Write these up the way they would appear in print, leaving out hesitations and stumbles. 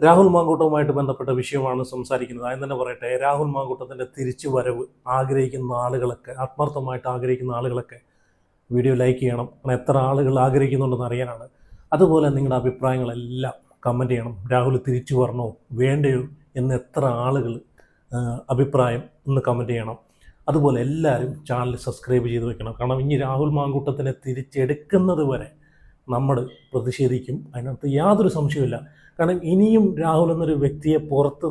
രാഹുൽ മാങ്കൂട്ടവുമായിട്ട് ബന്ധപ്പെട്ട വിഷയമാണ് സംസാരിക്കുന്നത്. ആദ്യം തന്നെ പറയട്ടെ, രാഹുൽ മാങ്കൂട്ടത്തിൻ്റെ തിരിച്ചു വരവ് ആഗ്രഹിക്കുന്ന ആളുകളൊക്കെ, ആത്മാർത്ഥമായിട്ട് ആഗ്രഹിക്കുന്ന ആളുകളൊക്കെ വീഡിയോ ലൈക്ക് ചെയ്യണം. കാരണം എത്ര ആളുകൾ ആഗ്രഹിക്കുന്നുണ്ടെന്ന് അറിയാനാണ്. അതുപോലെ നിങ്ങളുടെ അഭിപ്രായങ്ങളെല്ലാം കമൻറ്റ് ചെയ്യണം. രാഹുൽ തിരിച്ചു വരണോ വേണ്ടയോ എന്ന് എത്ര ആളുകൾ അഭിപ്രായം ഒന്ന് കമൻറ്റ് ചെയ്യണം. അതുപോലെ എല്ലാവരും ചാനൽ സബ്സ്ക്രൈബ് ചെയ്ത് വെക്കണം. കാരണം ഇനി രാഹുൽ മാങ്കൂട്ടത്തിനെ തിരിച്ചെടുക്കുന്നത് വരെ നമ്മൾ പ്രതിഷേധിക്കും, അതിനകത്ത് യാതൊരു സംശയമില്ല. കാരണം ഇനിയും രാഹുൽ എന്നൊരു വ്യക്തിയെ പുറത്ത്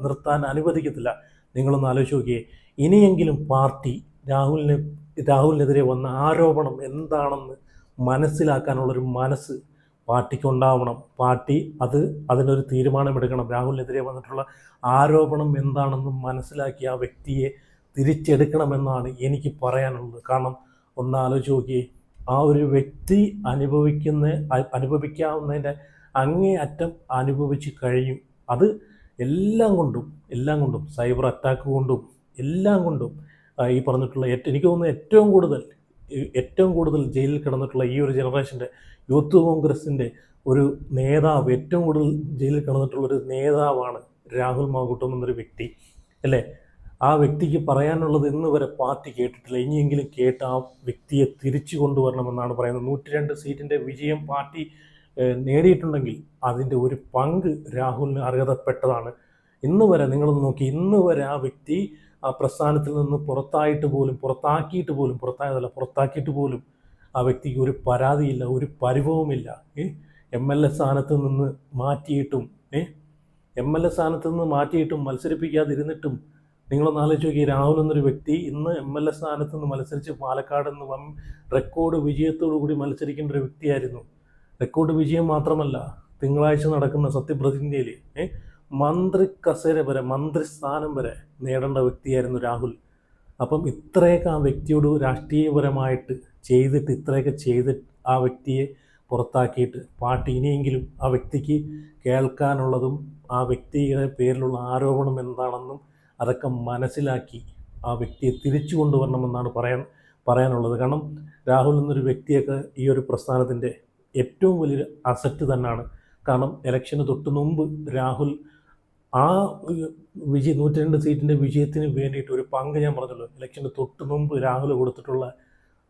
നിർത്താൻ അനുവദിക്കത്തില്ല. നിങ്ങളൊന്ന് ആലോചിച്ച് നോക്കിയേ. ഇനിയെങ്കിലും പാർട്ടി രാഹുലിനെതിരെ വന്ന ആരോപണം എന്താണെന്ന് മനസ്സിലാക്കാനുള്ളൊരു മനസ്സ് പാർട്ടിക്കുണ്ടാവണം. പാർട്ടി അതിനൊരു തീരുമാനമെടുക്കണം. രാഹുലിനെതിരെ വന്നിട്ടുള്ള ആരോപണം എന്താണെന്ന് മനസ്സിലാക്കി ആ വ്യക്തിയെ തിരിച്ചെടുക്കണമെന്നാണ് എനിക്ക് പറയാനുള്ളത്. കാരണം ഒന്ന് ആലോചിച്ച് നോക്കിയേ, ആ ഒരു വ്യക്തി അനുഭവിക്കാവുന്നതിൻ്റെ അങ്ങേ അറ്റം അനുഭവിച്ച് കഴിഞ്ഞു. അത് എല്ലാം കൊണ്ടും സൈബർ അറ്റാക്ക് കൊണ്ടും എല്ലാം കൊണ്ടും ഈ പറഞ്ഞിട്ടുള്ള എനിക്ക് തോന്നുന്നു ഏറ്റവും കൂടുതൽ ജയിലിൽ കിടന്നിട്ടുള്ള ഈ ഒരു ജനറേഷൻ്റെ യൂത്ത് കോൺഗ്രസിൻ്റെ ഒരു നേതാവ്, ഏറ്റവും കൂടുതൽ ജയിലിൽ കിടന്നിട്ടുള്ളൊരു നേതാവാണ് രാഹുൽ മാങ്കൂട്ടം എന്നൊരു വ്യക്തി, അല്ലേ? ആ വ്യക്തിക്ക് പറയാനുള്ളത് ഇന്ന് വരെ പാർട്ടി കേട്ടിട്ടില്ല. ഇനിയെങ്കിലും കേട്ട് ആ വ്യക്തിയെ തിരിച്ചു കൊണ്ടുവരണമെന്നാണ് പറയുന്നത്. 102 സീറ്റിൻ്റെ വിജയം പാർട്ടി നേടിയിട്ടുണ്ടെങ്കിൽ അതിൻ്റെ ഒരു പങ്ക് രാഹുലിന് അർഹതപ്പെട്ടതാണ്. ഇന്ന് വരെ നിങ്ങളൊന്ന് നോക്കി, ഇന്ന് വരെ ആ വ്യക്തി ആ പ്രസ്ഥാനത്തിൽ നിന്ന് പുറത്താക്കിയിട്ട് പോലും ആ വ്യക്തിക്ക് ഒരു പരാതിയില്ല, ഒരു പരിഭവമില്ല. MLA സ്ഥാനത്ത് നിന്ന് മാറ്റിയിട്ടും മത്സരിപ്പിക്കാതിരുന്നിട്ടും നിങ്ങളൊന്ന് ആലോചിച്ച് നോക്കി, രാഹുൽ എന്നൊരു വ്യക്തി ഇന്ന് MLA സ്ഥാനത്ത് നിന്ന് മത്സരിച്ച് പാലക്കാട് നിന്ന് റെക്കോർഡ് വിജയത്തോടു കൂടി മത്സരിക്കേണ്ട ഒരു വ്യക്തിയായിരുന്നു. റെക്കോർഡ് വിജയം മാത്രമല്ല, തിങ്കളാഴ്ച നടക്കുന്ന സത്യപ്രതിജ്ഞയിൽ മന്ത്രിസ്ഥാനം വരെ നേടേണ്ട വ്യക്തിയായിരുന്നു രാഹുൽ. അപ്പം ഇത്രയൊക്കെ ആ വ്യക്തിയോട് രാഷ്ട്രീയപരമായിട്ട് ചെയ്തിട്ട് ആ വ്യക്തിയെ പുറത്താക്കിയിട്ട് പാർട്ടി ഇനിയെങ്കിലും ആ വ്യക്തിക്ക് കേൾക്കാനുള്ളതും ആ വ്യക്തിയുടെ പേരിലുള്ള ആരോപണം എന്താണെന്നും അതൊക്കെ മനസ്സിലാക്കി ആ വ്യക്തിയെ തിരിച്ചു കൊണ്ടുവരണമെന്നാണ് പറയാനുള്ളത്. കാരണം രാഹുൽ എന്നൊരു വ്യക്തിയൊക്കെ ഈ ഒരു പ്രസ്ഥാനത്തിൻ്റെ ഏറ്റവും വലിയൊരു അസറ്റ് തന്നെയാണ്. കാരണം ഇലക്ഷന് തൊട്ട് മുമ്പ് രാഹുൽ ആ 102 സീറ്റിൻ്റെ വിജയത്തിന് വേണ്ടിയിട്ട് ഒരു പങ്ക് ഞാൻ പറഞ്ഞല്ലോ, ഇലക്ഷന് തൊട്ട് മുമ്പ് രാഹുൽ കൊടുത്തിട്ടുള്ള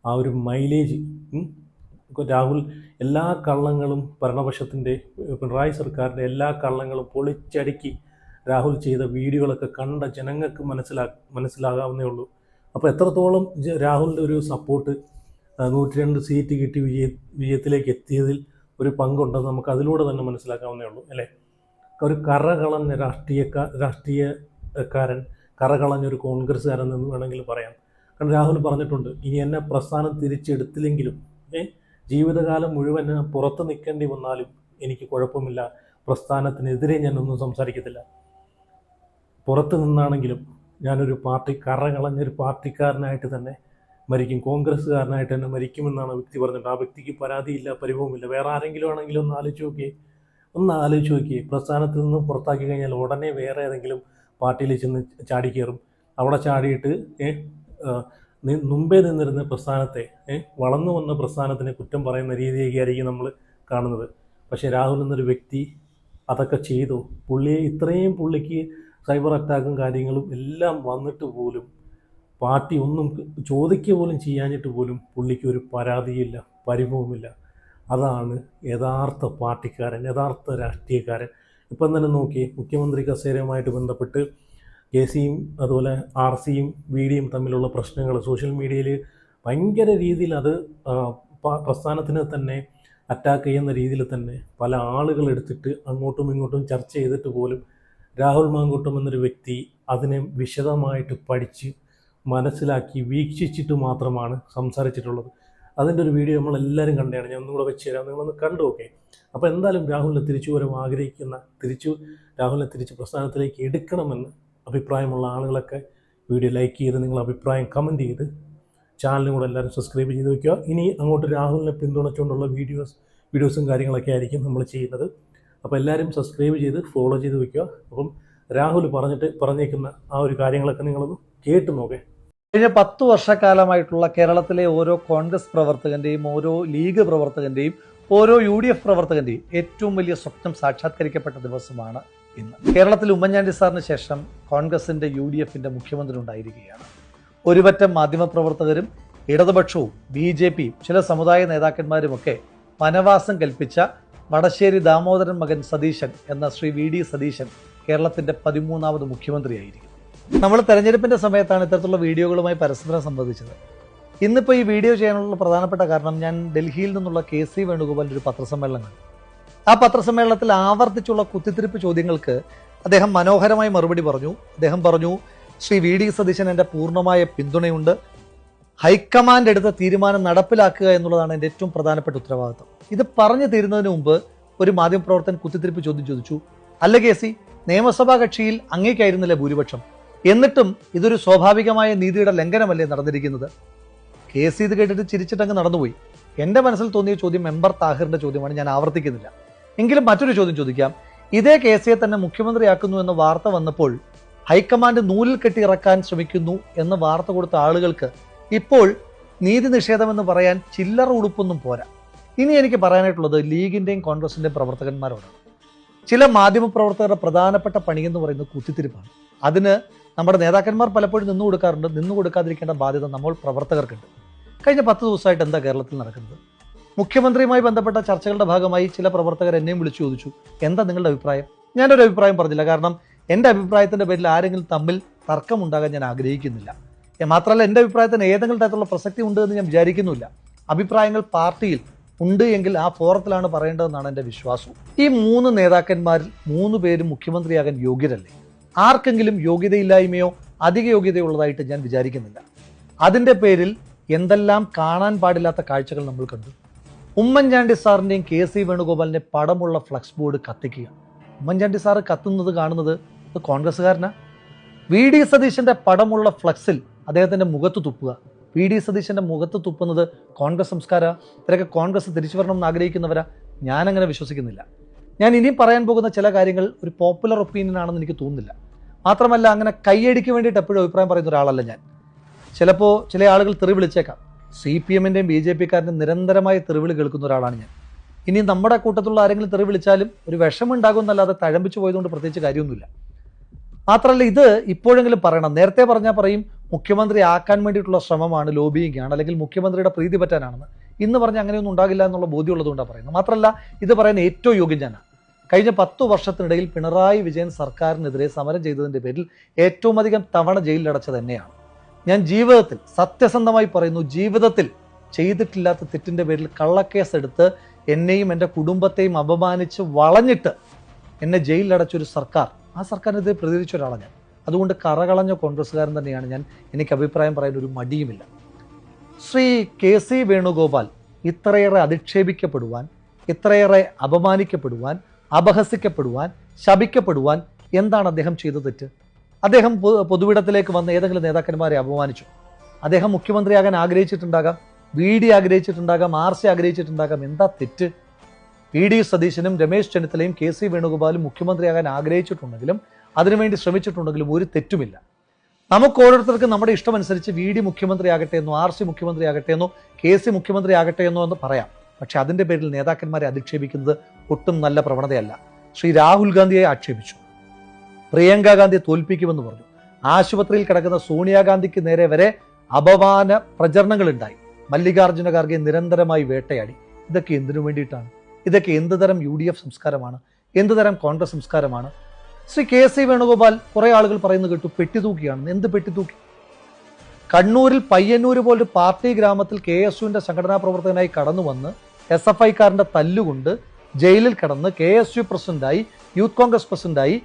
ആ ഒരു മൈലേജ്, രാഹുൽ എല്ലാ കള്ളങ്ങളും ഭരണപക്ഷത്തിൻ്റെ പിണറായി സർക്കാരിൻ്റെ എല്ലാ കള്ളങ്ങളും പൊളിച്ചടുക്കി രാഹുൽ ചെയ്ത വീഡിയോകളൊക്കെ കണ്ട ജനങ്ങൾക്ക് മനസ്സിലാകാവുന്നേ ഉള്ളൂ. അപ്പോൾ എത്രത്തോളം രാഹുലിൻ്റെ ഒരു സപ്പോർട്ട് 102 സീറ്റ് കിട്ടി വിജയത്തിലേക്ക് എത്തിയതിൽ ഒരു പങ്കുണ്ടെന്ന് നമുക്ക് അതിലൂടെ തന്നെ മനസ്സിലാക്കാവുന്നേ ഉള്ളൂ, അല്ലേ? ഒരു കറകളഞ്ഞ രാഷ്ട്രീയക്കാരൻ, കറകളഞ്ഞൊരു കോൺഗ്രസ്സുകാരൻ എന്ന് വേണമെങ്കിൽ പറയാം. കാരണം രാഹുൽ പറഞ്ഞിട്ടുണ്ട്, ഇനി എന്നെ പ്രസ്ഥാനം തിരിച്ചെടുത്തില്ലെങ്കിലും ജീവിതകാലം മുഴുവൻ പുറത്ത് നിൽക്കേണ്ടി വന്നാലും എനിക്ക് കുഴപ്പമില്ല, പ്രസ്ഥാനത്തിനെതിരെ ഞാനൊന്നും സംസാരിക്കത്തില്ല. പുറത്ത് നിന്നാണെങ്കിലും ഞാനൊരു കറകളഞ്ഞൊരു പാർട്ടിക്കാരനായിട്ട് തന്നെ മരിക്കും, കോൺഗ്രസ്സുകാരനായിട്ട് തന്നെ മരിക്കുമെന്നാണ് വ്യക്തി പറഞ്ഞിട്ട്. ആ വ്യക്തിക്ക് പരാതിയില്ല, പരിഭവമില്ല. വേറെ ആരെങ്കിലും ആണെങ്കിലും ഒന്ന് ആലോചിച്ച് നോക്കിയേ. പ്രസ്ഥാനത്തിൽ നിന്ന് പുറത്താക്കി കഴിഞ്ഞാൽ ഉടനെ വേറെ ഏതെങ്കിലും പാർട്ടിയിൽ ചെന്ന് ചാടിക്കയറും. അവിടെ ചാടിയിട്ട് മുമ്പേ നിന്നിരുന്ന പ്രസ്ഥാനത്തെ, വളർന്നു വന്ന പ്രസ്ഥാനത്തിനെ കുറ്റം പറയുന്ന രീതിയൊക്കെ ആയിരിക്കും നമ്മൾ കാണുന്നത്. പക്ഷേ രാഹുൽ എന്നൊരു വ്യക്തി അതൊക്കെ ചെയ്തു. പുള്ളിക്ക് സൈബർ അറ്റാക്കും കാര്യങ്ങളും എല്ലാം വന്നിട്ട് പോലും പാർട്ടി ഒന്നും ചോദിക്കുക പോലും ചെയ്യാഞ്ഞിട്ട് പോലും പുള്ളിക്ക് ഒരു പരാതിയില്ല, പരിഭവമില്ല. അതാണ് യഥാർത്ഥ പാർട്ടിക്കാരൻ, യഥാർത്ഥ രാഷ്ട്രീയക്കാരൻ. ഇപ്പം തന്നെ നോക്കി, മുഖ്യമന്ത്രി കസേരയുമായിട്ട് ബന്ധപ്പെട്ട് KCയും അതുപോലെ RCയും VDയും തമ്മിലുള്ള പ്രശ്നങ്ങൾ സോഷ്യൽ മീഡിയയിൽ ഭയങ്കര രീതിയിൽ അത് പ്രസ്ഥാനത്തിന് തന്നെ അറ്റാക്ക് ചെയ്യുന്ന രീതിയിൽ തന്നെ പല ആളുകൾ എടുത്തിട്ട് അങ്ങോട്ടും ഇങ്ങോട്ടും ചർച്ച ചെയ്തിട്ട് പോലും രാഹുൽ മാങ്കൂട്ടം എന്നൊരു വ്യക്തി അതിനെ വിശദമായിട്ട് പഠിച്ച് മനസ്സിലാക്കി വീക്ഷിച്ചിട്ട് മാത്രമാണ് സംസാരിച്ചിട്ടുള്ളത്. അതിൻ്റെ ഒരു വീഡിയോ നമ്മളെല്ലാവരും കണ്ടതാണ്. ഞാൻ ഒന്നുകൂടെ വെച്ച് തരാം, നിങ്ങളൊന്ന് കണ്ടു നോക്കേ. അപ്പോൾ എന്തായാലും രാഹുലിനെ തിരിച്ചു വരാൻ ആഗ്രഹിക്കുന്ന രാഹുലിനെ തിരിച്ച് പ്രസ്ഥാനത്തിലേക്ക് എടുക്കണമെന്ന് അഭിപ്രായമുള്ള ആളുകളൊക്കെ വീഡിയോ ലൈക്ക് ചെയ്ത് നിങ്ങൾ അഭിപ്രായം കമൻറ്റ് ചെയ്ത് ചാനലും കൂടെ എല്ലാവരും സബ്സ്ക്രൈബ് ചെയ്ത് വയ്ക്കുക. ഇനി അങ്ങോട്ട് രാഹുലിനെ പിന്തുണച്ചുകൊണ്ടുള്ള വീഡിയോസും കാര്യങ്ങളൊക്കെ ആയിരിക്കും നമ്മൾ ചെയ്യുന്നത്. അപ്പോൾ എല്ലാവരും സബ്സ്ക്രൈബ് ചെയ്ത് ഫോളോ ചെയ്ത് വയ്ക്കുക. അപ്പം രാഹുൽ പറഞ്ഞേക്കുന്ന ആ ഒരു കാര്യങ്ങളൊക്കെ നിങ്ങളൊന്ന് കേട്ട് നോക്കേ. കഴിഞ്ഞ 10 വർഷക്കാലമായിട്ടുള്ള കേരളത്തിലെ ഓരോ കോൺഗ്രസ് പ്രവർത്തകന്റെയും ഓരോ ലീഗ് പ്രവർത്തകന്റെയും ഓരോ UDF പ്രവർത്തകന്റെയും ഏറ്റവും വലിയ സ്വപ്നം സാക്ഷാത്കരിക്കപ്പെട്ട ദിവസമാണ് ഇന്ന്. കേരളത്തിൽ ഉമ്മൻചാണ്ടി സാറിന് ശേഷം കോൺഗ്രസിന്റെ UDFന്റെ മുഖ്യമന്ത്രി ഉണ്ടായിരിക്കുകയാണ്. ഒരുപറ്റം മാധ്യമപ്രവർത്തകരും ഇടതുപക്ഷവും BJPയും ചില സമുദായ നേതാക്കന്മാരുമൊക്കെ വനവാസം കൽപ്പിച്ച വടശ്ശേരി ദാമോദരൻ മകൻ സതീശൻ എന്ന ശ്രീ VD സതീശൻ കേരളത്തിന്റെ 13ാമത് മുഖ്യമന്ത്രിയായിരിക്കും. നമ്മൾ തെരഞ്ഞെടുപ്പിന്റെ സമയത്താണ് ഇത്തരത്തിലുള്ള വീഡിയോകളുമായി പരസ്പരം സംബന്ധിച്ചത്. ഇന്നിപ്പോൾ ഈ വീഡിയോ ചെയ്യാനുള്ള പ്രധാനപ്പെട്ട കാരണം, ഞാൻ ഡൽഹിയിൽ നിന്നുള്ള KC വേണുഗോപാലിന്റെ ഒരു പത്രസമ്മേളനം കണ്ടു. ആ പത്രസമ്മേളനത്തിൽ ആവർത്തിച്ചുള്ള കുത്തിത്തിരിപ്പ് ചോദ്യങ്ങൾക്ക് അദ്ദേഹം മനോഹരമായി മറുപടി പറഞ്ഞു. അദ്ദേഹം പറഞ്ഞു, ശ്രീ VD സതീശൻ എൻ്റെ പൂർണ്ണമായ പിന്തുണയുണ്ട്, ഹൈക്കമാൻഡ് എടുത്ത തീരുമാനം നടപ്പിലാക്കുക എന്നുള്ളതാണ് എൻ്റെ ഏറ്റവും പ്രധാനപ്പെട്ട ഉത്തരവാദിത്വം. ഇത് പറഞ്ഞു തീരുന്നതിന് മുമ്പ് ഒരു മാധ്യമപ്രവർത്തകൻ കുത്തിത്തിരിപ്പ് ചോദ്യം ചോദിച്ചു, അല്ല KC, നിയമസഭാ കക്ഷിയിൽ അങ്ങേക്കായിരുന്നില്ല ഭൂരിപക്ഷം, എന്നിട്ടും ഇതൊരു സ്വാഭാവികമായ നീതിയുടെ ലംഘനമല്ലേ നടന്നിരിക്കുന്നത്? KC ഇത് കേട്ടിട്ട് ചിരിച്ചിട്ടങ്ങ് നടന്നുപോയി. എൻ്റെ മനസ്സിൽ തോന്നിയ ചോദ്യം മെമ്പർ താഹിറിന്റെ ചോദ്യമാണ്, ഞാൻ ആവർത്തിക്കുന്നില്ല. എങ്കിലും മറ്റൊരു ചോദ്യം ചോദിക്കാം. ഇതേ KCയെ തന്നെ മുഖ്യമന്ത്രിയാക്കുന്നു എന്ന വാർത്ത വന്നപ്പോൾ ഹൈക്കമാൻഡ് നൂലിൽ കെട്ടി ഇറക്കാൻ ശ്രമിക്കുന്നു എന്ന് വാർത്ത കൊടുത്ത ആളുകൾക്ക് ഇപ്പോൾ നീതി നിഷേധമെന്ന് പറയാൻ ചില്ലറ ഉടുപ്പൊന്നും പോരാ. ഇനി എനിക്ക് പറയാനായിട്ടുള്ളത് ലീഗിന്റെയും കോൺഗ്രസിന്റെയും പ്രവർത്തകന്മാരോടാണ്. ചില മാധ്യമപ്രവർത്തകരുടെ പ്രധാനപ്പെട്ട പണിയെന്ന് പറയുന്നത് കുത്തിത്തിരിപ്പാണ്. അതിന് നമ്മുടെ നേതാക്കന്മാർ പലപ്പോഴും നിന്നു കൊടുക്കാറുണ്ട്. നിന്നു കൊടുക്കാതിരിക്കേണ്ട ബാധ്യത നമ്മൾ പ്രവർത്തകർക്കുണ്ട്. കഴിഞ്ഞ 10 ദിവസമായിട്ട് എന്താ കേരളത്തിൽ നടക്കുന്നത്? മുഖ്യമന്ത്രിയുമായി ബന്ധപ്പെട്ട ചർച്ചകളുടെ ഭാഗമായി ചില പ്രവർത്തകർ എന്നെയും വിളിച്ചു ചോദിച്ചു, എന്താ നിങ്ങളുടെ അഭിപ്രായം? ഞാനൊരു അഭിപ്രായം പറഞ്ഞില്ല. കാരണം എൻ്റെ അഭിപ്രായത്തിൻ്റെ പേരിൽ ആരെങ്കിലും തമ്മിൽ തർക്കമുണ്ടാകാൻ ഞാൻ ആഗ്രഹിക്കുന്നില്ല. മാത്രമല്ല, എൻ്റെ അഭിപ്രായത്തിന് ഏതെങ്കിലും തരത്തിലുള്ള പ്രസക്തി ഉണ്ട് എന്ന് ഞാൻ വിചാരിക്കുന്നില്ല. അഭിപ്രായങ്ങൾ പാർട്ടിയിൽ ഉണ്ട് എങ്കിൽ ആ ഫോറത്തിലാണ് പറയേണ്ടതെന്നാണ് എൻ്റെ വിശ്വാസം. ഈ 3 നേതാക്കന്മാരിൽ 3 പേരും മുഖ്യമന്ത്രിയാകാൻ യോഗ്യരല്ലേ? ആർക്കെങ്കിലും യോഗ്യതയില്ലായ്മയോ അധിക യോഗ്യതയുള്ളതായിട്ട് ഞാൻ വിചാരിക്കുന്നില്ല. അതിൻ്റെ പേരിൽ എന്തെല്ലാം കാണാൻ പാടില്ലാത്ത കാഴ്ചകൾ നമ്മൾ കണ്ടു. ഉമ്മൻചാണ്ടി സാറിൻ്റെയും KC വേണുഗോപാലിൻ്റെ പടമുള്ള ഫ്ലക്സ് ബോർഡ് കത്തിക്കുക. ഉമ്മൻചാണ്ടി സാറ് കത്തുന്നത് കാണുന്നത് ഇത് കോൺഗ്രസ്സുകാരനാ? VD സതീശൻ്റെ പടമുള്ള ഫ്ലക്സിൽ അദ്ദേഹത്തിൻ്റെ മുഖത്ത് തുപ്പുക. VD സതീശൻ്റെ മുഖത്ത് തുപ്പുന്നത് കോൺഗ്രസ് സംസ്കാര? ഇവരൊക്കെ കോൺഗ്രസ് തിരിച്ചു വരണം എന്ന് ആഗ്രഹിക്കുന്നവരാ? ഞാനങ്ങനെ വിശ്വസിക്കുന്നില്ല. ഞാൻ ഇനിയും പറയാൻ പോകുന്ന ചില കാര്യങ്ങൾ ഒരു പോപ്പുലർ ഒപ്പീനിയൻ ആണെന്ന് എനിക്ക് തോന്നുന്നില്ല. മാത്രമല്ല, അങ്ങനെ കയ്യടിക്ക് വേണ്ടിയിട്ട് എപ്പോഴും അഭിപ്രായം പറയുന്ന ഒരാളല്ല ഞാൻ. ചിലപ്പോൾ ചില ആളുകൾ തെറി വിളിച്ചേക്കാം. CPMൻ്റെയും BJPക്കാരൻ്റെയും നിരന്തരമായ തെറിവിളി കേൾക്കുന്ന ഒരാളാണ് ഞാൻ. ഇനി നമ്മുടെ കൂട്ടത്തിലുള്ള ആരെങ്കിലും തെറി വിളിച്ചാലും ഒരു വിഷമുണ്ടാകുമെന്നല്ലാതെ തഴമ്പിച്ചു പോയതുകൊണ്ട് പ്രത്യേകിച്ച് കാര്യമൊന്നുമില്ല. മാത്രമല്ല, ഇത് ഇപ്പോഴെങ്കിലും പറയണം. നേരത്തെ പറഞ്ഞാൽ പറയും മുഖ്യമന്ത്രി ആക്കാൻ വേണ്ടിയിട്ടുള്ള ശ്രമമാണ്, ലോബിയിങ് ആണ്, അല്ലെങ്കിൽ മുഖ്യമന്ത്രിയുടെ പ്രീതി പറ്റാനാണെന്ന്. ഇന്ന് പറഞ്ഞാൽ അങ്ങനെയൊന്നും ഉണ്ടാകില്ല എന്നുള്ള ബോധ്യമുള്ളതുകൊണ്ടാണ് പറയുന്നത്. മാത്രമല്ല, ഇത് പറയാൻ ഏറ്റവും യോഗ്യം ഞാനാണ്. കഴിഞ്ഞ 10 വർഷത്തിനിടയിൽ പിണറായി വിജയൻ സർക്കാരിനെതിരെ സമരം ചെയ്തതിൻ്റെ പേരിൽ ഏറ്റവും അധികം തവണ ജയിലിലടച്ചത് തന്നെയാണ്. ഞാൻ ജീവിതത്തിൽ, സത്യസന്ധമായി പറയുന്നു, ജീവിതത്തിൽ ചെയ്തിട്ടില്ലാത്ത തെറ്റിൻ്റെ പേരിൽ കള്ളക്കേസ് എടുത്ത് എന്നെയും എൻ്റെ കുടുംബത്തെയും അപമാനിച്ച് വളഞ്ഞിട്ട് എന്നെ ജയിലിലടച്ചൊരു സർക്കാർ, ആ സർക്കാരിനെതിരെ പ്രതികരിച്ച ഒരാളാണ് ഞാൻ. അതുകൊണ്ട് കറകളഞ്ഞ കോൺഗ്രസ്സുകാരൻ തന്നെയാണ് ഞാൻ. എനിക്ക് അഭിപ്രായം പറയാൻ ഒരു മടിയുമില്ല. ശ്രീ KC വേണുഗോപാൽ ഇത്രയേറെ അധിക്ഷേപിക്കപ്പെടുവാൻ, ഇത്രയേറെ അപമാനിക്കപ്പെടുവാൻ, അപഹസിക്കപ്പെടുവാൻ, ശപിക്കപ്പെടുവാൻ എന്താണ് അദ്ദേഹം ചെയ്ത തെറ്റ്? അദ്ദേഹം പൊതുവിടത്തിലേക്ക് വന്ന ഏതെങ്കിലും നേതാക്കന്മാരെ അപമാനിച്ചു? അദ്ദേഹം മുഖ്യമന്ത്രിയാകാൻ ആഗ്രഹിച്ചിട്ടുണ്ടാകാം, VD ആഗ്രഹിച്ചിട്ടുണ്ടാകാം, RC ആഗ്രഹിച്ചിട്ടുണ്ടാകാം. എന്താ തെറ്റ്? VD സതീശനും രമേശ് ചെന്നിത്തലയും KC വേണുഗോപാലും മുഖ്യമന്ത്രിയാകാൻ ആഗ്രഹിച്ചിട്ടുണ്ടെങ്കിലും അതിനുവേണ്ടി ശ്രമിച്ചിട്ടുണ്ടെങ്കിലും ഒരു തെറ്റുമില്ല. നമുക്ക് ഓരോരുത്തർക്കും നമ്മുടെ ഇഷ്ടമനുസരിച്ച് VD മുഖ്യമന്ത്രിയാകട്ടെ എന്നോ, RC മുഖ്യമന്ത്രിയാകട്ടെ എന്നോ, KC മുഖ്യമന്ത്രിയാകട്ടെ എന്നോ എന്ന് പറയാം. പക്ഷെ അതിൻ്റെ പേരിൽ നേതാക്കന്മാരെ അധിക്ഷേപിക്കുന്നത് ഒട്ടും നല്ല പ്രവണതയല്ല. ശ്രീ രാഹുൽ ഗാന്ധിയെ ആക്ഷേപിച്ചു, പ്രിയങ്ക ഗാന്ധിയെ തോൽപ്പിക്കുമെന്ന് പറഞ്ഞു, ആശുപത്രിയിൽ കിടക്കുന്ന സോണിയാഗാന്ധിക്ക് നേരെ വരെ അപമാന പ്രചരണങ്ങൾ ഉണ്ടായി, മല്ലികാർജ്ജുന ഖാർഗെ നിരന്തരമായി വേട്ടയാടി. ഇതൊക്കെ എന്തിനു വേണ്ടിയിട്ടാണ്? ഇതൊക്കെ എന്ത് തരം UDF സംസ്കാരമാണ്? എന്ത് തരം കോൺഗ്രസ് സംസ്കാരമാണ്? ശ്രീ KC വേണുഗോപാൽ കുറേ ആളുകൾ പറയുന്നത് കേട്ടു പെട്ടി തൂക്കിയാണെന്ന്. എന്ത് പെട്ടി തൂക്കി? കണ്ണൂരിൽ പയ്യന്നൂർ പോലൊരു പാർട്ടി ഗ്രാമത്തിൽ KSUവിൻ്റെ സംഘടനാ പ്രവർത്തകനായി കടന്നു വന്ന് SFIക്കാരൻ്റെ തല്ലുകൊണ്ട് ജയിലിൽ കിടന്ന് KSU പ്രസിഡന്റായി, യൂത്ത് കോൺഗ്രസ് പ്രസിഡന്റായി,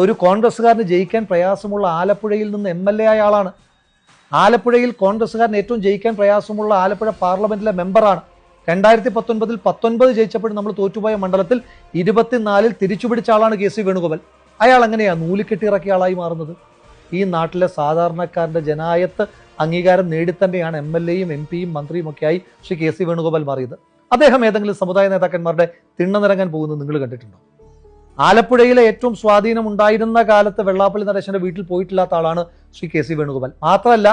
ഒരു കോൺഗ്രസ്സുകാരന് ജയിക്കാൻ പ്രയാസമുള്ള ആലപ്പുഴയിൽ നിന്ന് MLA ആയ ആളാണ്. ആലപ്പുഴയിൽ കോൺഗ്രസ്സുകാരന് ഏറ്റവും ജയിക്കാൻ പ്രയാസമുള്ള ആലപ്പുഴ പാർലമെന്റിലെ മെമ്പറാണ്. 2019 19 ജയിച്ചപ്പോഴും നമ്മൾ തോറ്റുപോയ മണ്ഡലത്തിൽ 24 തിരിച്ചുപിടിച്ച ആളാണ് KC വേണുഗോപാൽ. അയാൾ എങ്ങനെയാണ് നൂലിക്കെട്ടി ഇറക്കിയ ആളായി മാറുന്നത്? ഈ നാട്ടിലെ സാധാരണക്കാരൻ്റെ ജനായത്ത് അംഗീകാരം നേടിത്തന്നെയാണ് MLAയും MP യും മന്ത്രിയും ഒക്കെയായി ശ്രീ KC വേണുഗോപാൽ മാറിയത്. അദ്ദേഹം ഏതെങ്കിലും സമുദായ നേതാക്കന്മാരുടെ തിണ്ണനിറങ്ങാൻ പോകുന്നത് നിങ്ങൾ കണ്ടിട്ടുണ്ടോ? ആലപ്പുഴയിലെ ഏറ്റവും സ്വാധീനം ഉണ്ടായിരുന്ന കാലത്ത് വെള്ളാപ്പള്ളി നടേശന്റെ വീട്ടിൽ പോയിട്ടില്ലാത്ത ആളാണ് ശ്രീ KC വേണുഗോപാൽ. മാത്രമല്ല,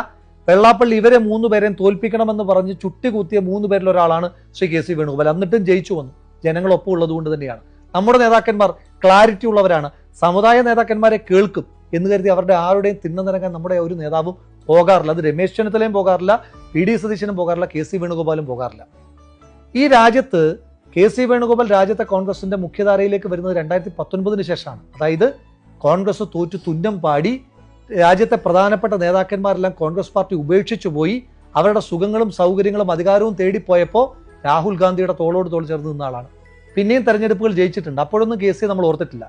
വെള്ളാപ്പള്ളി ഇവരെ 3 പേരെയും തോൽപ്പിക്കണമെന്ന് പറഞ്ഞ് ചുട്ടികുത്തിയ 3 പേരിൽ ഒരാളാണ് ശ്രീ കെ സി വേണുഗോപാൽ. എന്നിട്ടും ജയിച്ചു വന്നു. ജനങ്ങളൊപ്പം ഉള്ളത് കൊണ്ട് തന്നെയാണ്. നമ്മുടെ നേതാക്കന്മാർ ക്ലാരിറ്റി ഉള്ളവരാണ്. സമുദായ നേതാക്കന്മാരെ കേൾക്കും എന്ന് കരുതി അവരുടെ ആരുടെയും തിണ്ണനിറങ്ങാൻ നമ്മുടെ ഒരു നേതാവും പോകാറില്ല. അത് രമേശ് ചെന്നിത്തലയും പോകാറില്ല, PD സതീശനും പോകാറില്ല, കെ സി വേണുഗോപാലും പോകാറില്ല. ഈ രാജ്യത്ത് കെ സി വേണുഗോപാൽ രാജ്യത്തെ കോൺഗ്രസിന്റെ മുഖ്യധാരയിലേക്ക് വരുന്നത് 2019 ശേഷമാണ്. അതായത് കോൺഗ്രസ് തോറ്റു തുന്നം പാടി രാജ്യത്തെ പ്രധാനപ്പെട്ട നേതാക്കന്മാരെല്ലാം കോൺഗ്രസ് പാർട്ടി ഉപേക്ഷിച്ചു പോയി അവരുടെ സുഖങ്ങളും സൗകര്യങ്ങളും അധികാരവും തേടിപ്പോയപ്പോൾ രാഹുൽ ഗാന്ധിയുടെ തോളോട് തോൾ ചേർന്ന് നിന്ന ആളാണ്. പിന്നെയും തെരഞ്ഞെടുപ്പുകൾ ജയിച്ചിട്ടുണ്ട്. അപ്പോഴൊന്നും കെ സി നമ്മൾ ഓർത്തിട്ടില്ല.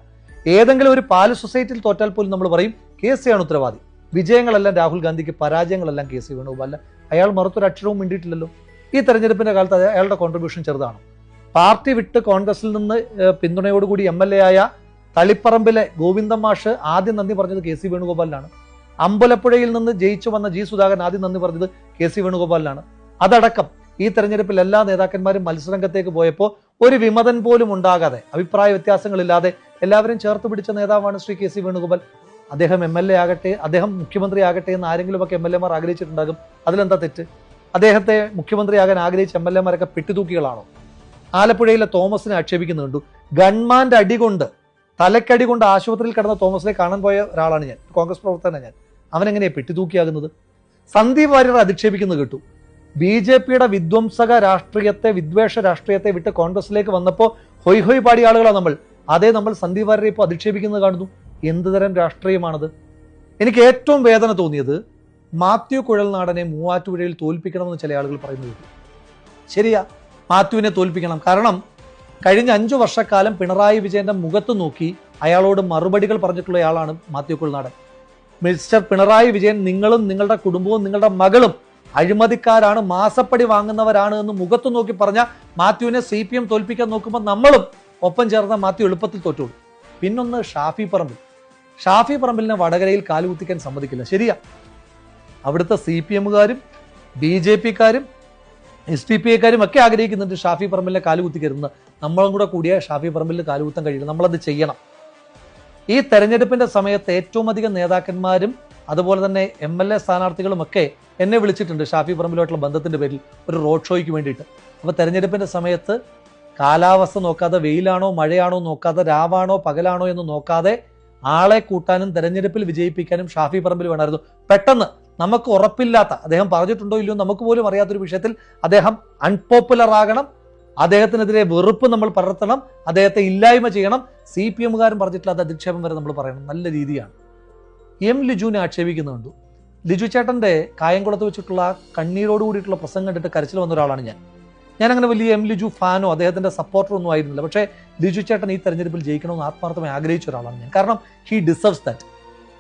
ഏതെങ്കിലും ഒരു പാല് സൊസൈറ്റിയിൽ തോറ്റാൽ പോലും നമ്മൾ പറയും കെ സി ആണ് ഉത്തരവാദി. വിജയങ്ങളെല്ലാം രാഹുൽ ഗാന്ധിക്ക്, പരാജയങ്ങളെല്ലാം കെ സി വേണുഗോപാൽ. അയാൾ മറുത്തൊരു അക്ഷരവും മിണ്ടിയിട്ടില്ലല്ലോ. ഈ തെരഞ്ഞെടുപ്പിന്റെ കാലത്ത് അയാളുടെ കോൺട്രിബ്യൂഷൻ ചെറുതാണ്. പാർട്ടി വിട്ട് കോൺഗ്രസിൽ നിന്ന് പിന്തുണയോടുകൂടി MLA ആയ തളിപ്പറമ്പിലെ ഗോവിന്ദൻ മാഷ് ആദ്യം നന്ദി പറഞ്ഞത് കെ സി വേണുഗോപാലിനാണ്. അമ്പലപ്പുഴയിൽ നിന്ന് ജയിച്ചു വന്ന G സുധാകരൻ ആദ്യം നന്ദി പറഞ്ഞത് കെ സി വേണുഗോപാലിനാണ്. അതടക്കം ഈ തെരഞ്ഞെടുപ്പിൽ എല്ലാ നേതാക്കന്മാരും മത്സരരംഗത്തേക്ക് പോയപ്പോൾ ഒരു വിമതൻ പോലും ഉണ്ടാകാതെ, അഭിപ്രായ വ്യത്യാസങ്ങളില്ലാതെ എല്ലാവരും ചേർത്ത് പിടിച്ച നേതാവാണ് ശ്രീ കെ സി വേണുഗോപാൽ. അദ്ദേഹം MLA ആകട്ടെ, അദ്ദേഹം മുഖ്യമന്ത്രി ആകട്ടെ എന്ന് ആരെങ്കിലുമൊക്കെ MLA മാർ ആഗ്രഹിച്ചിട്ടുണ്ടാകും. അതിലെന്താ തെറ്റ്? അദ്ദേഹത്തെ മുഖ്യമന്ത്രിയാകാൻ ആഗ്രഹിച്ച MLA മാരൊക്കെ പെട്ടിതൂക്കികളാണോ? ആലപ്പുഴയിലെ തോമസിനെ ആക്ഷേപിക്കുന്നുണ്ട്. ഗൺമാന്റെ അടി കൊണ്ട്, തലക്കടി കൊണ്ട് ആശുപത്രിയിൽ കിടന്ന തോമസിനെ കാണാൻ പോയ ഒരാളാണ് ഞാൻ, കോൺഗ്രസ് പ്രവർത്തകനാണ് ഞാൻ. അവനെങ്ങനെയാണ് പെട്ടിതൂക്കിയാകുന്നത്? സന്ദീപ് വാര്യർ അധിക്ഷേപിക്കുന്നത് കേട്ടു. BJPയുടെ വിധ്വംസക രാഷ്ട്രീയത്തെ, വിദ്വേഷ രാഷ്ട്രീയത്തെ വിട്ട് കോൺഗ്രസിലേക്ക് വന്നപ്പോൾ ഹൊയ് ഹൊയ് പാടിയ ആളുകളാണ് നമ്മൾ. അതേ നമ്മൾ സന്ദീപ് വാര്യരെ ഇപ്പോൾ അധിക്ഷേപിക്കുന്നത് കാണുന്നു. എന്ത് തരം രാഷ്ട്രീയമാണത്? എനിക്ക് ഏറ്റവും വേദന തോന്നിയത് മാത്യു കുഴൽനാടനെ മൂവാറ്റുപുഴയിൽ തോൽപ്പിക്കണമെന്ന് ചില ആളുകൾ പറയുന്നത്. ശരിയാ, മാത്യുവിനെ തോൽപ്പിക്കണം. കാരണം കഴിഞ്ഞ 5 വർഷക്കാലം പിണറായി വിജയന്റെ മുഖത്ത് നോക്കി അയാളോട് മറുപടികൾ പറഞ്ഞിട്ടുള്ള ആളാണ് മാത്യു കുഴൽനാടൻ. മിസ്റ്റർ പിണറായി വിജയൻ, നിങ്ങളും നിങ്ങളുടെ കുടുംബവും നിങ്ങളുടെ മകളും അഴിമതിക്കാരാണ്, മാസപ്പടി വാങ്ങുന്നവരാണ് എന്ന് മുഖത്ത് നോക്കി പറഞ്ഞ മാത്യുവിനെ CPM തോൽപ്പിക്കാൻ നോക്കുമ്പോൾ നമ്മളും ഒപ്പം ചേർന്ന മാത്യു എളുപ്പത്തിൽ തോറ്റുള്ളൂ. പിന്നൊന്ന് ഷാഫി പറമ്പിലിനെ വടകരയിൽ കാലുകുത്തിക്കാൻ സമ്മതിക്കില്ല. ശരിയാ, അവിടുത്തെ CPMകാരും BJPക്കാരും SDPIക്കാരും ഒക്കെ ആഗ്രഹിക്കുന്നുണ്ട് ഷാഫി പറമ്പിലിനെ കാലുകുത്തിക്കരുന്ന്. നമ്മളും കൂടെ കൂടിയ ഷാഫി പറമ്പിലിന് കാലുകുത്താൻ കഴിയില്ല. നമ്മളത് ചെയ്യണം. ഈ തെരഞ്ഞെടുപ്പിന്റെ സമയത്ത് ഏറ്റവും അധികം നേതാക്കന്മാരും അതുപോലെ തന്നെ MLA സ്ഥാനാർത്ഥികളും ഒക്കെ എന്നെ വിളിച്ചിട്ടുണ്ട് ഷാഫി പറമ്പിലുമായിട്ടുള്ള ബന്ധത്തിന്റെ പേരിൽ ഒരു റോഡ് ഷോയ്ക്ക് വേണ്ടിയിട്ട്. അപ്പോൾ തെരഞ്ഞെടുപ്പിന്റെ സമയത്ത് കാലാവസ്ഥ നോക്കാതെ, വെയിലാണോ മഴയാണോ നോക്കാതെ, രാവാണോ പകലാണോ എന്ന് നോക്കാതെ ആളെ കൂട്ടാനും തെരഞ്ഞെടുപ്പിൽ വിജയിപ്പിക്കാനും ഷാഫി പറമ്പിൽ വേണമായിരുന്നു. പെട്ടെന്ന് നമുക്ക് ഉറപ്പില്ലാത്ത, അദ്ദേഹം പറഞ്ഞിട്ടുണ്ടോ ഇല്ലയോ നമുക്ക് പോലും അറിയാത്തൊരു വിഷയത്തിൽ അദ്ദേഹം അൺപോപ്പുലർ ആകണം, അദ്ദേഹത്തിനെതിരെ വെറുപ്പ് നമ്മൾ പടർത്തണം, അദ്ദേഹത്തെ ഇല്ലായ്മ ചെയ്യണം. CPMകാരും പറഞ്ഞിട്ടില്ലാത്ത അധിക്ഷേപം വരെ നമ്മൾ പറയണം. നല്ല രീതിയാണ്. ലിജുവിനെ ആക്ഷേപിക്കുന്നുണ്ട്. ലിജു ചേട്ടൻ്റെ കായംകുളത്ത് വെച്ചിട്ടുള്ള കണ്ണീരോട് കൂടിയിട്ടുള്ള പ്രസംഗം കണ്ടിട്ട് കരച്ചിൽ വന്ന ഒരാളാണ് ഞാൻ അങ്ങനെ വലിയ ലിജു ഫാനോ അദ്ദേഹത്തിൻ്റെ സപ്പോർട്ടറോ ഒന്നും ആയിരുന്നില്ല. പക്ഷേ ലിജു ചേട്ടൻ ഈ തെരഞ്ഞെടുപ്പിൽ ജയിക്കണമെന്ന് ആത്മാർത്ഥമായി ആഗ്രഹിച്ച ഒരാളാണ് ഞാൻ. കാരണം ഹി ഡിസർവ്സ് ദാറ്റ്.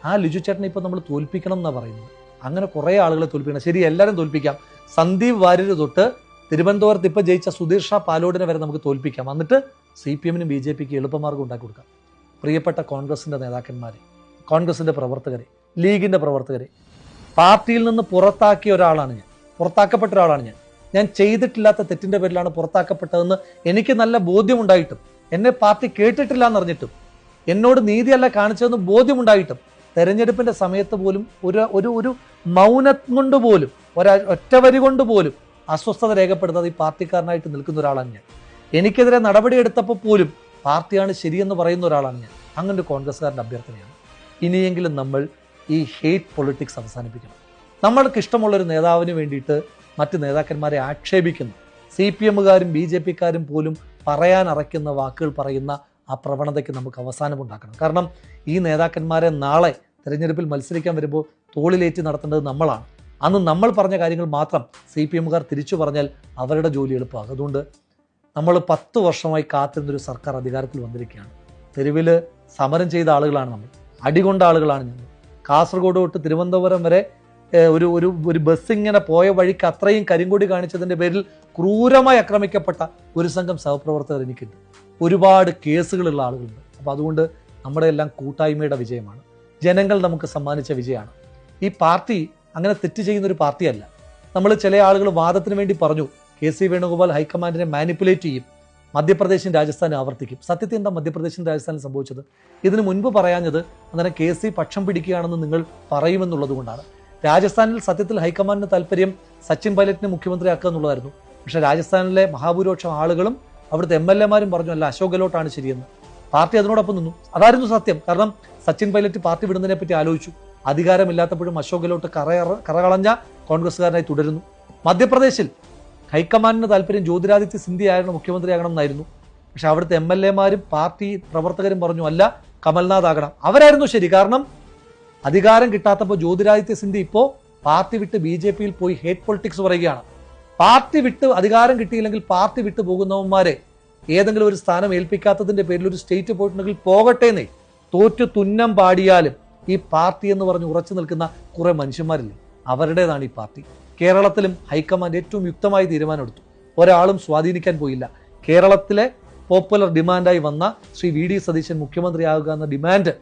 ആ ലിജു ചേട്ടനെ ഇപ്പോൾ നമ്മൾ തോൽപ്പിക്കണം എന്നാണ് പറയുന്നത്. അങ്ങനെ കുറേ ആളുകളെ തോൽപ്പിക്കണം. ശരി, എല്ലാവരും തോൽപ്പിക്കാം. സന്ദീപ് വാര്യർ തൊട്ട് തിരുവനന്തപുരത്ത് ഇപ്പോൾ ജയിച്ച സുധീർ ഷാ പാലോടിനെ വരെ നമുക്ക് തോൽപ്പിക്കാം. എന്നിട്ട് CPMനും BJPക്ക് എളുപ്പമാർഗം ഉണ്ടാക്കി കൊടുക്കാം. പ്രിയപ്പെട്ട കോൺഗ്രസിൻ്റെ നേതാക്കന്മാരെ, കോൺഗ്രസിൻ്റെ പ്രവർത്തകരെ, ലീഗിൻ്റെ പ്രവർത്തകരെ, പാർട്ടിയിൽ നിന്ന് പുറത്താക്കിയ ഒരാളാണ് ഞാൻ, പുറത്താക്കപ്പെട്ട ഒരാളാണ് ഞാൻ ചെയ്തിട്ടില്ലാത്ത തെറ്റിൻ്റെ പേരിലാണ് പുറത്താക്കപ്പെട്ടതെന്ന് എനിക്ക് നല്ല ബോധ്യമുണ്ടായിട്ടും, എന്നെ പാർട്ടി കേട്ടിട്ടില്ല എന്നറിഞ്ഞിട്ടും, എന്നോട് നീതിയല്ല കാണിച്ചതെന്ന് ബോധ്യമുണ്ടായിട്ടും തെരഞ്ഞെടുപ്പിൻ്റെ സമയത്ത് പോലും ഒരു മൗനം കൊണ്ട് പോലും, ഒറ്റ വരി കൊണ്ട് പോലും അസ്വസ്ഥത രേഖപ്പെടുത്താതെ ഈ പാർട്ടിക്കാരനായിട്ട് നിൽക്കുന്ന ഒരാളാണ് ഞാൻ. എനിക്കെതിരെ നടപടിയെടുത്തപ്പോൾ പോലും പാർട്ടിയാണ് ശരിയെന്ന് പറയുന്ന ഒരാളാണ് ഞാൻ. അങ്ങനെ ഒരു കോൺഗ്രസ്സുകാരൻ്റെ അഭ്യർത്ഥനയാണ്. ഇനിയെങ്കിലും നമ്മൾ ഈ ഹെയ്റ്റ് പൊളിറ്റിക്സ് അവസാനിപ്പിക്കണം. നമ്മൾക്ക് ഇഷ്ടമുള്ളൊരു നേതാവിന് വേണ്ടിയിട്ട് മറ്റ് നേതാക്കന്മാരെ ആക്ഷേപിക്കുന്നു, CPMകാരും BJPക്കാരും പോലും പറയാനറയ്ക്കുന്ന വാക്കുകൾ പറയുന്ന ആ പ്രവണതയ്ക്ക് നമുക്ക് അവസാനമുണ്ടാക്കണം. കാരണം ഈ നേതാക്കന്മാരെ നാളെ തെരഞ്ഞെടുപ്പിൽ മത്സരിക്കാൻ വരുമ്പോൾ തോളിലേറ്റി നടത്തേണ്ടത് നമ്മളാണ്. അന്ന് നമ്മൾ പറഞ്ഞ കാര്യങ്ങൾ മാത്രം CPMകാർ തിരിച്ചു പറഞ്ഞാൽ അവരുടെ ജോലി എളുപ്പമാകും. അതുകൊണ്ട് നമ്മൾ 10 വർഷമായി കാത്തിരുന്നൊരു സർക്കാർ അധികാരത്തിൽ വന്നിരിക്കുകയാണ്. തെരുവിൽ സമരം ചെയ്ത ആളുകളാണ് നമ്മൾ, അടികൊണ്ട ആളുകളാണ് ഞങ്ങൾ. കാസർഗോഡ് തൊട്ട് തിരുവനന്തപുരം വരെ ഒരു ബസ് ഇങ്ങനെ പോയ വഴിക്ക് അത്രയും കരിങ്കൊടി കാണിച്ചതിൻ്റെ പേരിൽ ക്രൂരമായി ആക്രമിക്കപ്പെട്ട ഒരു സംഘം സഹപ്രവർത്തകർ എനിക്കുണ്ട്. ഒരുപാട് കേസുകളുള്ള ആളുകളുണ്ട്. അപ്പോൾ അതുകൊണ്ട് നമ്മുടെ എല്ലാം കൂട്ടായ്മയുടെ വിജയമാണ്, ജനങ്ങൾ നമുക്ക് സമ്മാനിച്ച വിജയമാണ്. ഈ പാർട്ടി അങ്ങനെ തെറ്റ് ചെയ്യുന്നൊരു പാർട്ടിയല്ല. നമ്മൾ ചില ആളുകൾ വാദത്തിന് വേണ്ടി പറഞ്ഞു കെ സി വേണുഗോപാൽ ഹൈക്കമാൻഡിനെ മാനിപ്പുലേറ്റ് ചെയ്യും, മധ്യപ്രദേശും രാജസ്ഥാനും ആവർത്തിക്കും. സത്യത്തിൽ എന്താ മധ്യപ്രദേശും രാജസ്ഥാനും സംഭവിച്ചത്? ഇതിനു മുൻപ് പറയാഞ്ഞത് അന്നേരം കെ സി പക്ഷം പിടിക്കുകയാണെന്ന് നിങ്ങൾ പറയുമെന്നുള്ളത് കൊണ്ടാണ്. രാജസ്ഥാനിൽ സത്യത്തിൽ ഹൈക്കമാൻഡിന് താല്പര്യം സച്ചിൻ പൈലറ്റിനെ മുഖ്യമന്ത്രിയാക്കുക എന്നുള്ളതായിരുന്നു. പക്ഷേ രാജസ്ഥാനിലെ മഹാഭൂരിപക്ഷം ആളുകളും അവിടുത്തെ MLA മാരും പറഞ്ഞു അല്ല, അശോക് ഗെഹ്ലോട്ടാണ് ശരിയെന്ന്. പാർട്ടി അതിനോടൊപ്പം നിന്നു. അതായിരുന്നു സത്യം. കാരണം സച്ചിൻ പൈലറ്റ് പാർട്ടി വിടുന്നതിനെ പറ്റി ആലോചിച്ചു. അധികാരമില്ലാത്തപ്പോഴും അശോക് ഗെഹ്ലോട്ട് കറകളഞ്ഞ കോൺഗ്രസ്സുകാരനായി തുടരുന്നു. മധ്യപ്രദേശിൽ ഹൈക്കമാൻഡിന് താല്പര്യം ജ്യോതിരാദിത്യ സിന്ധ്യയായിരുന്നു മുഖ്യമന്ത്രിയാകണം എന്നായിരുന്നു. പക്ഷെ അവിടുത്തെ MLA മാരും പാർട്ടി പ്രവർത്തകരും പറഞ്ഞു അല്ല, കമൽനാഥ് ആകണം. അവരായിരുന്നു ശരി. കാരണം അധികാരം കിട്ടാത്തപ്പോൾ ജ്യോതിരാദിത്യ സിന്ധ്യ ഇപ്പോൾ പാർട്ടി വിട്ട് BJP-യിൽ പോയി ഹേറ്റ് പൊളിറ്റിക്സ് പറയുകയാണ്. പാർട്ടി വിട്ട് അധികാരം കിട്ടിയില്ലെങ്കിൽ പാർട്ടി വിട്ട് പോകുന്നവന്മാരെ ഏതെങ്കിലും ഒരു സ്ഥാനം ഏൽപ്പിക്കാത്തതിന്റെ പേരിൽ ഒരു സ്റ്റേറ്റ് പോയിട്ടുണ്ടെങ്കിൽ പോകട്ടേന്നേ, തോറ്റു തുന്നം പാടിയാലും ഈ പാർട്ടി എന്ന് പറഞ്ഞ് ഉറച്ചു നിൽക്കുന്ന കുറെ മനുഷ്യന്മാരില്ലേ, അവരുടേതാണ് ഈ പാർട്ടി. കേരളത്തിലും ഹൈക്കമാൻഡ് ഏറ്റവും യുക്തമായ തീരുമാനമെടുത്തു. ഒരാളും സ്വാധീനിക്കാൻ പോയില്ല. കേരളത്തിലെ പോപ്പുലർ ഡിമാൻഡായി വന്ന ശ്രീ VD സതീശൻ മുഖ്യമന്ത്രിയാകുക എന്ന ഡിമാൻഡ്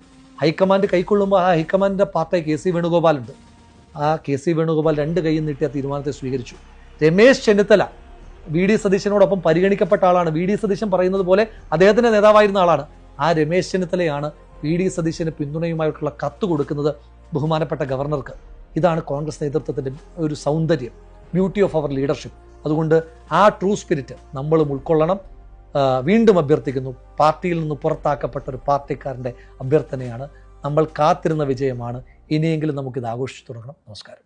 ഹൈക്കമാൻഡ് കൈക്കൊള്ളുമ്പോൾ ആ ഹൈക്കമാൻഡിന്റെ പാർട്ടി KC വേണുഗോപാൽ ഉണ്ട്. ആ KC വേണുഗോപാൽ 2 കൈയും നീട്ടിയ തീരുമാനത്തെ സ്വീകരിച്ചു. രമേശ് ചെന്നിത്തല VD സതീശനോടൊപ്പം പരിഗണിക്കപ്പെട്ട ആളാണ്. VD സതീശൻ പറയുന്നത് പോലെ അദ്ദേഹത്തിന്റെ നേതാവായിരുന്ന ആളാണ്. ആ രമേശ് ചെന്നിത്തലയാണ് VD സതീശന് പിന്തുണയുമായിട്ടുള്ള കത്ത് കൊടുക്കുന്നത് ബഹുമാനപ്പെട്ട ഗവർണർക്ക്. ഇതാണ് കോൺഗ്രസ് നേതൃത്വത്തിന്റെ ഒരു സൗന്ദര്യം, ബ്യൂട്ടി ഓഫ് അവർ ലീഡർഷിപ്പ്. അതുകൊണ്ട് ആ ട്രൂ സ്പിരിറ്റ് നമ്മളും ഉൾക്കൊള്ളണം. വീണ്ടും അഭ്യർത്ഥിക്കുന്നു, പാർട്ടിയിൽ നിന്ന് പുറത്താക്കപ്പെട്ട ഒരു പാർട്ടിക്കാരൻ്റെ അഭ്യർത്ഥനയാണ്. നമ്മൾ കാത്തിരുന്ന വിജയമാണ്. ഇനിയെങ്കിലും നമുക്കിത് ആഘോഷിച്ചു തുടങ്ങണം. നമസ്കാരം.